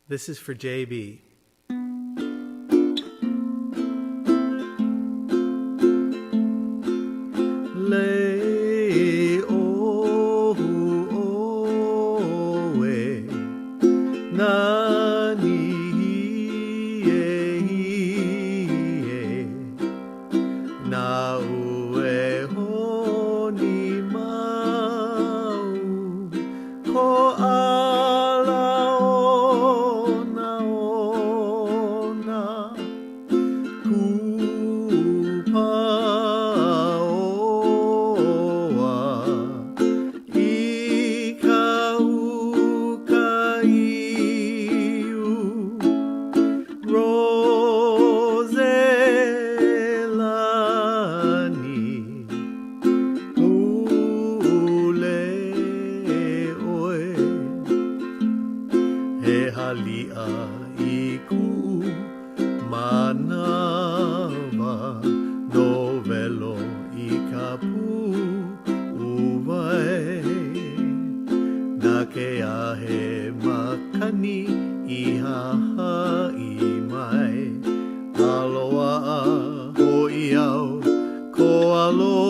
This is for JB. Le o e nani e na ue honi mau ko ala ona kupa Roselani Coelho he halia I ku manawa novelo I kapu uwai na ke ahe makani I haha I mai aloha o iau ko aloha